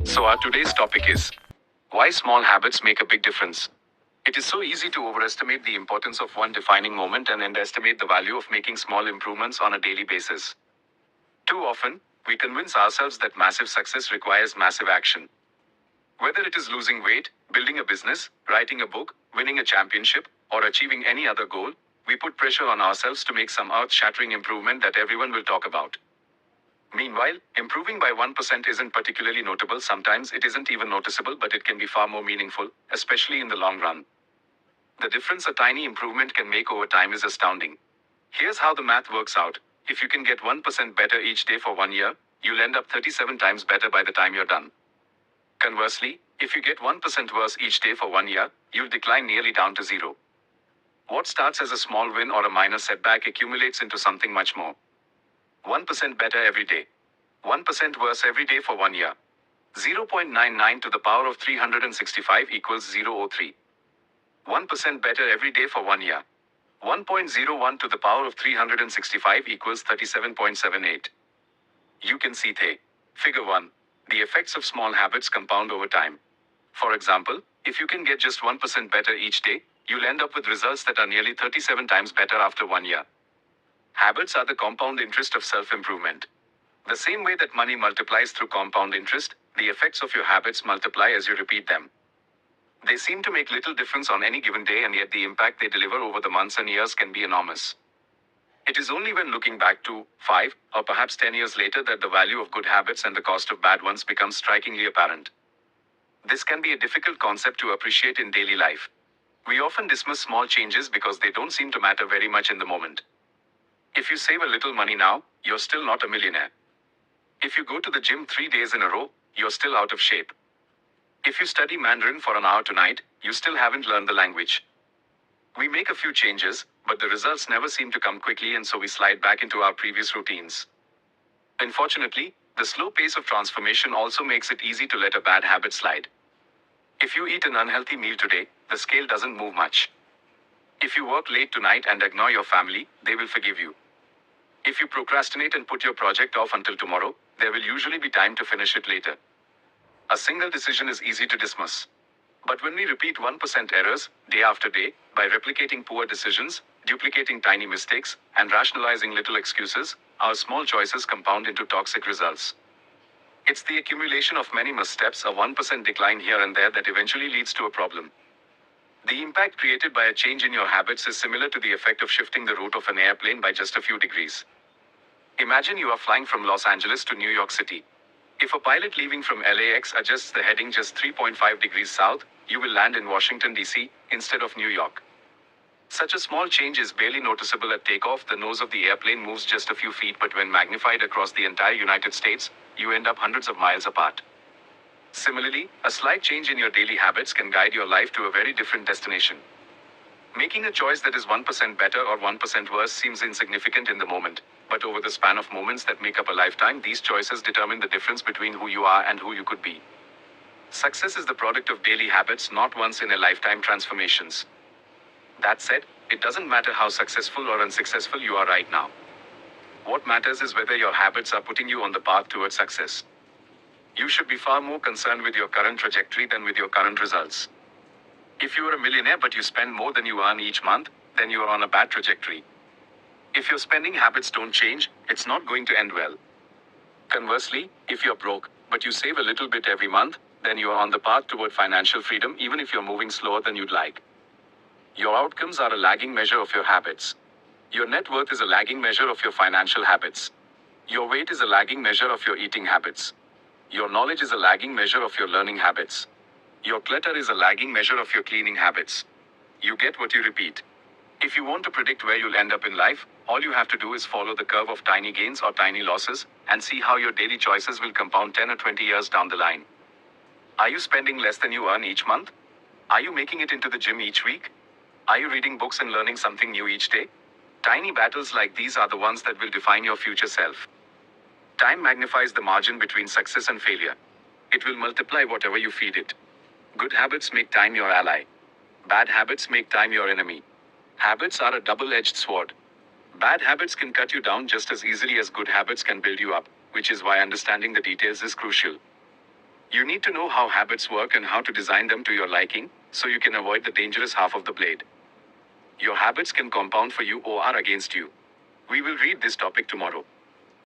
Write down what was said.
So, our today's topic is why small habits make a big difference. It is so easy to overestimate the importance of one defining moment and underestimate the value of making small improvements on a daily basis. Too often, we convince ourselves that massive success requires massive action. Whether it is losing weight, building a business, writing a book, winning a championship, or achieving any other goal, we put pressure on ourselves to make some earth shattering improvement that everyone will talk about. Meanwhile, improving by 1% isn't particularly notable. Sometimes it isn't even noticeable, but it can be far more meaningful, especially in the long run. The difference a tiny improvement can make over time is astounding. Here's how the math works out. If you can get 1% better each day for 1 year, you'll end up 37 times better by the time you're done. Conversely, if you get 1% worse each day for 1 year, you'll decline nearly down to zero. What starts as a small win or a minor setback accumulates into something much more. 1% better every day. 1% worse every day for 1 year. 0.99 to the power of 365 equals 0.03. 1% better every day for 1 year. 1.01 to the power of 365 equals 37.78. You can see Figure 1. The effects of small habits compound over time. For example, if you can get just 1% better each day, you'll end up with results that are nearly 37 times better after 1 year. Habits are the compound interest of self-improvement. The same way that money multiplies through compound interest, the effects of your habits multiply as you repeat them. They seem to make little difference on any given day, and yet the impact they deliver over the months and years can be enormous. It is only when looking back 2, 5, or perhaps 10 years later that the value of good habits and the cost of bad ones becomes strikingly apparent. This can be a difficult concept to appreciate in daily life. We often dismiss small changes because they don't seem to matter very much in the moment. If you save a little money now, you're still not a millionaire. If you go to the gym 3 days in a row, you're still out of shape. If you study Mandarin for an hour tonight, you still haven't learned the language. We make a few changes, but the results never seem to come quickly, and so we slide back into our previous routines. Unfortunately, the slow pace of transformation also makes it easy to let a bad habit slide. If you eat an unhealthy meal today, the scale doesn't move much. If you work late tonight and ignore your family, they will forgive you. If you procrastinate and put your project off until tomorrow, there will usually be time to finish it later. A single decision is easy to dismiss. But when we repeat 1% errors, day after day, by replicating poor decisions, duplicating tiny mistakes, and rationalizing little excuses, our small choices compound into toxic results. It's the accumulation of many missteps, a 1% decline here and there, that eventually leads to a problem. The impact created by a change in your habits is similar to the effect of shifting the route of an airplane by just a few degrees. Imagine you are flying from Los Angeles to New York City. If a pilot leaving from LAX adjusts the heading just 3.5 degrees south, you will land in Washington, D.C., instead of New York. Such a small change is barely noticeable at takeoff. The nose of the airplane moves just a few feet, but when magnified across the entire United States, you end up hundreds of miles apart. Similarly, a slight change in your daily habits can guide your life to a very different destination. Making a choice that is 1% better or 1% worse seems insignificant in the moment, but over the span of moments that make up a lifetime, these choices determine the difference between who you are and who you could be. Success is the product of daily habits, not once-in-a-lifetime transformations. That said, it doesn't matter how successful or unsuccessful you are right now. What matters is whether your habits are putting you on the path towards success. You should be far more concerned with your current trajectory than with your current results. If you are a millionaire but you spend more than you earn each month, then you are on a bad trajectory. If your spending habits don't change, it's not going to end well. Conversely, if you're broke, but you save a little bit every month, then you are on the path toward financial freedom, even if you're moving slower than you'd like. Your outcomes are a lagging measure of your habits. Your net worth is a lagging measure of your financial habits. Your weight is a lagging measure of your eating habits. Your knowledge is a lagging measure of your learning habits. Your clutter is a lagging measure of your cleaning habits. You get what you repeat. If you want to predict where you'll end up in life, all you have to do is follow the curve of tiny gains or tiny losses, and see how your daily choices will compound 10 or 20 years down the line. Are you spending less than you earn each month? Are you making it into the gym each week? Are you reading books and learning something new each day? Tiny battles like these are the ones that will define your future self. Time magnifies the margin between success and failure. It will multiply whatever you feed it. Good habits make time your ally. Bad habits make time your enemy. Habits are a double-edged sword. Bad habits can cut you down just as easily as good habits can build you up, which is why understanding the details is crucial. You need to know how habits work and how to design them to your liking, so you can avoid the dangerous half of the blade. Your habits can compound for you or are against you. We will read this topic tomorrow.